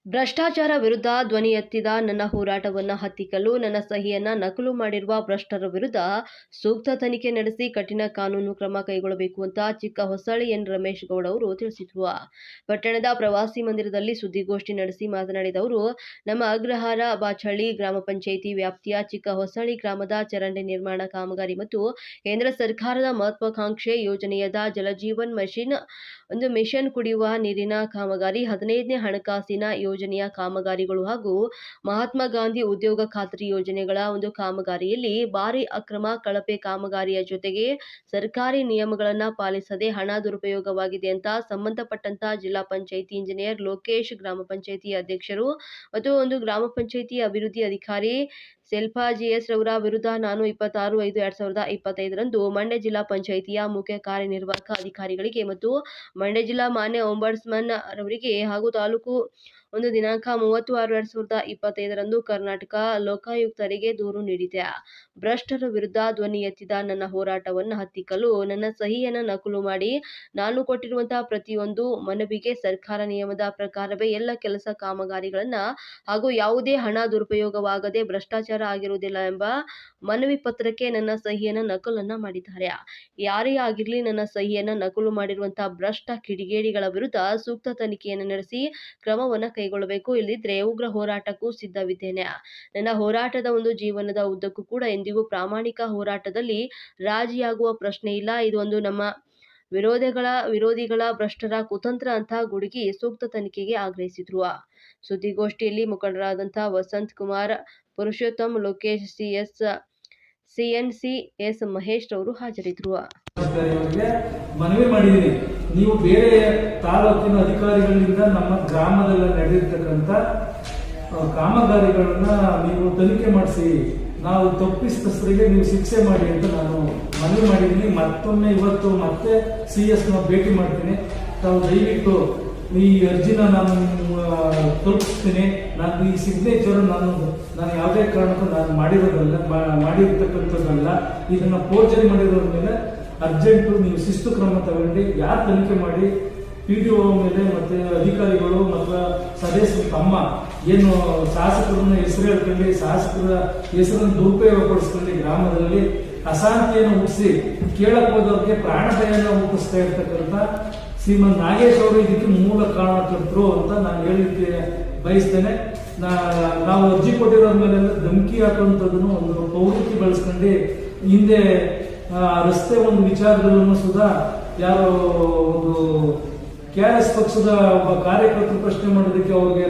ಭ್ರಷ್ಟಾಚಾರ ವಿರುದ್ಧ ಧ್ವನಿ ಎತ್ತಿದ ನನ್ನ ಹೋರಾಟವನ್ನು ಹತ್ತಿಕ್ಕಲು ನನ್ನ ಸಹಿಯನ್ನ ನಕಲು ಮಾಡಿರುವ ಭ್ರಷ್ಟರ ವಿರುದ್ಧ ಸೂಕ್ತ ತನಿಖೆ ನಡೆಸಿ ಕಠಿಣ ಕಾನೂನು ಕ್ರಮ ಕೈಗೊಳ್ಳಬೇಕು ಅಂತ ಚಿಕ್ಕಹೊಸಳ್ಳಿ ಎನ್ ರಮೇಶ್ ಗೌಡ ಅವರು ತಿಳಿಸಿದರು. ಪಟ್ಟಣದ ಪ್ರವಾಸಿ ಮಂದಿರದಲ್ಲಿ ಸುದ್ದಿಗೋಷ್ಠಿ ನಡೆಸಿ ಮಾತನಾಡಿದ ಅವರು, ನಮ್ಮ ಅಗ್ರಹಾರ ಬಾಚಹಳ್ಳಿ ಗ್ರಾಮ ಪಂಚಾಯಿತಿ ವ್ಯಾಪ್ತಿಯ ಚಿಕ್ಕಹೊಸಳ್ಳಿ ಗ್ರಾಮದ ಚರಂಡಿ ನಿರ್ಮಾಣ ಕಾಮಗಾರಿ ಮತ್ತು ಕೇಂದ್ರ ಸರ್ಕಾರದ ಮಹತ್ವಾಕಾಂಕ್ಷೆ ಯೋಜನೆಯಾದ ಜಲಜೀವನ್ ಮಿಷನ್ ಕುಡಿಯುವ ನೀರಿನ ಕಾಮಗಾರಿ, 15ನೇ ಹಣಕಾಸಿನ ಯೋಜನೆಯ ಕಾಮಗಾರಿಗಳು ಹಾಗೂ ಮಹಾತ್ಮ ಗಾಂಧಿ ಉದ್ಯೋಗ ಖಾತ್ರಿ ಯೋಜನೆಗಳ ಕಾಮಗಾರಿಯಲ್ಲಿ ಭಾರಿ ಅಕ್ರಮ ಕಳಪೆ ಕಾಮಗಾರಿಯ ಜೊತೆಗೆ ಸರ್ಕಾರಿ ನಿಯಮಗಳನ್ನು ಪಾಲಿಸದೆ ಹಣ ದುರುಪಯೋಗವಾಗಿದೆ ಅಂತ ಸಂಬಂಧಪಟ್ಟಂತ ಜಿಲ್ಲಾ ಪಂಚಾಯಿತಿ ಇಂಜಿನಿಯರ್ ಲೋಕೇಶ್, ಗ್ರಾಮ ಪಂಚಾಯಿತಿ ಅಧ್ಯಕ್ಷರು ಮತ್ತು ಗ್ರಾಮ ಪಂಚಾಯಿತಿ ಅಭಿವೃದ್ಧಿ ಅಧಿಕಾರಿ ಸೆಲ್ಫಾ ಜಿಎಸ್ ರವರ ವಿರುದ್ಧ ನಾನು 26/5/2025ರಂದು ಮಂಡ್ಯ ಜಿಲ್ಲಾ ಪಂಚಾಯಿತಿಯ ಮುಖ್ಯ ಕಾರ್ಯನಿರ್ವಾಹಕ ಅಧಿಕಾರಿಗಳಿಗೆ ಮತ್ತು ಮಂಡ್ಯ ಜಿಲ್ಲಾ ಮಾನ್ಯ ಓಂಬಡ್ಸ್ಮನ್ ರವರಿಗೆ ಹಾಗೂ ತಾಲೂಕು ದಿನಾಂಕ 30/6/2025ರಂದು ಕರ್ನಾಟಕ ಲೋಕಾಯುಕ್ತರಿಗೆ ದೂರು ನೀಡಿದೆ. ಭ್ರಷ್ಟರ ವಿರುದ್ಧ ಧ್ವನಿ ಎತ್ತಿದ ನನ್ನ ಹೋರಾಟವನ್ನು ಹತ್ತಿಕ್ಕಲು ನನ್ನ ಸಹಿಯನ್ನು ನಕಲು ಮಾಡಿ ನಾನು ಕೊಟ್ಟಿರುವಂತಹ ಪ್ರತಿಯೊಂದು ಮನವಿಗೆ ಸರ್ಕಾರ ನಿಯಮದ ಪ್ರಕಾರವೇ ಎಲ್ಲ ಕೆಲಸ ಕಾಮಗಾರಿಗಳನ್ನು ಹಾಗೂ ಯಾವುದೇ ಹಣ ದುರುಪಯೋಗವಾಗದೆ ಭ್ರಷ್ಟಾಚಾರ ಆಗಿರುವುದಿಲ್ಲ ಎಂಬ ಮನವಿ ಪತ್ರಕ್ಕೆ ನನ್ನ ಸಹಿಯನ್ನು ನಕಲನ್ನ ಮಾಡಿದ್ದಾರೆ. ಯಾರೇ ಆಗಿರಲಿ ನನ್ನ ಸಹಿಯನ್ನು ನಕಲು ಮಾಡಿರುವಂತಹ ಭ್ರಷ್ಟ ಕಿಡಿಗೇಡಿಗಳ ವಿರುದ್ಧ ಸೂಕ್ತ ತನಿಖೆಯನ್ನು ನಡೆಸಿ ಕ್ರಮವನ್ನು ಕೈಗೊಳ್ಳಬೇಕು. ಇಲ್ಲದಿದ್ದರೆ ಉಗ್ರ ಹೋರಾಟಕ್ಕೂ ಸಿದ್ಧವಿದ್ದೇನೆ. ನನ್ನ ಹೋರಾಟದ ಜೀವನದ ಉದ್ದಕ್ಕೂ ಕೂಡ ಎಂದಿಗೂ ಪ್ರಾಮಾಣಿಕ ಹೋರಾಟದಲ್ಲಿ ರಾಜಿಯಾಗುವ ಪ್ರಶ್ನೆ ಇಲ್ಲ. ಇದು ನಮ್ಮ ವಿರೋಧಿಗಳ ಭ್ರಷ್ಟರ ಕುತಂತ್ರ ಅಂತ ಗುಡುಗಿ ಸೂಕ್ತ ತನಿಖೆಗೆ ಆಗ್ರಹಿಸಿದ್ರು. ಸುದ್ದಿಗೋಷ್ಠಿಯಲ್ಲಿ ಮುಖಂಡರಾದಂತಹ ವಸಂತ್ ಕುಮಾರ್, ಪುರುಷೋತ್ತಮ್, ಲೋಕೇಶ್, ಸಿಎನ್ಸಿ ಮಹೇಶ್ ರವರು ಹಾಜರಿದ್ದರು. ಮನವಿ ಮಾಡಿದ್ದೀನಿ, ನೀವು ಬೇರೆ ತಾಲೂಕಿನ ಅಧಿಕಾರಿಗಳಿಂದ ನಮ್ಮ ಗ್ರಾಮದಲ್ಲಿ ನಡೆದಿರ್ತಕ್ಕಂಥ ಕಾಮಗಾರಿಗಳನ್ನ ನೀವು ತನಿಖೆ ಮಾಡಿಸಿ, ನಾವು ತಪ್ಪಿತಸ್ಥರಿಗೆ ನೀವು ಶಿಕ್ಷೆ ಮಾಡಿ ಅಂತ ನಾನು ಮನವಿ ಮಾಡಿದ್ದೀನಿ. ಮತ್ತೊಮ್ಮೆ ಇವತ್ತು ಮತ್ತೆ CS ಭೇಟಿ ಮಾಡ್ತೀನಿ. ತಾವು ದಯವಿಟ್ಟು ಈ ಅರ್ಜಿನ ನಾನು ತಲುಪಿಸ್ತೀನಿ. ನಾನು ಈ ಸಿಗ್ನೇಚರ್ ನಾನು ಯಾವುದೇ ಕಾರಣಕ್ಕೂ ನಾನು ಮಾಡಿರ್ತಕ್ಕಂಥದ್ದಲ್ಲ. ಇದನ್ನ ಫೋರ್ಜರಿ ಮಾಡಿರೋದ್ರ ಮೇಲೆ ಅರ್ಜೆಂಟು ನೀವು ಶಿಸ್ತು ಕ್ರಮ ತಗೊಂಡು ಯಾರು ತನಿಖೆ ಮಾಡಿ PDO ಮೇಲೆ ಮತ್ತೆ ಅಧಿಕಾರಿಗಳು ಮತ್ತು ಸದಸ್ಯರು ತಮ್ಮ ಏನು ಶಾಸಕರನ್ನ ಹೆಸರು ಹೇಳ್ಕೊಂಡು ಶಾಸಕರ ಹೆಸರನ್ನು ದುರುಪಯೋಗ ಪಡಿಸ್ಕೊಂಡು ಗ್ರಾಮದಲ್ಲಿ ಅಶಾಂತಿಯನ್ನು ಹುಟ್ಟಿಸಿ ಕೇಳಕ್ ಹೋದವ್ರಿಗೆ ಪ್ರಾಣ ಭಯನ ಹುಟ್ಟಿಸ್ತಾ ಇರ್ತಕ್ಕಂಥ ಶ್ರೀಮಂತ್ ನಾಗೇಶ್ ಅವರು ಇದಕ್ಕೆ ಮೂಲ ಕಾರಣಕರ್ತರು ಅಂತ ನಾನು ಹೇಳಲಿಕ್ಕೆ ಬಯಸ್ತೇನೆ. ನಾವು ಅರ್ಜಿ ಕೊಟ್ಟಿರೋ ಮೇಲೆಲ್ಲ ಧಮಕಿ ಹಾಕುವಂಥದ್ದನ್ನು ಒಂದು ಪ್ರವೃತ್ತಿ ಬೆಳೆಸ್ಕೊಂಡು ಹಿಂದೆ ರಸ್ತೆ ವಿಚಾರದಲ್ಲೂ ಸುಧಾ ಯಾರೋ KRS ಪಕ್ಷದ ಒಬ್ಬ ಕಾರ್ಯಕರ್ತರು ಪ್ರಶ್ನೆ ಮಾಡೋದಕ್ಕೆ ಅವ್ರಿಗೆ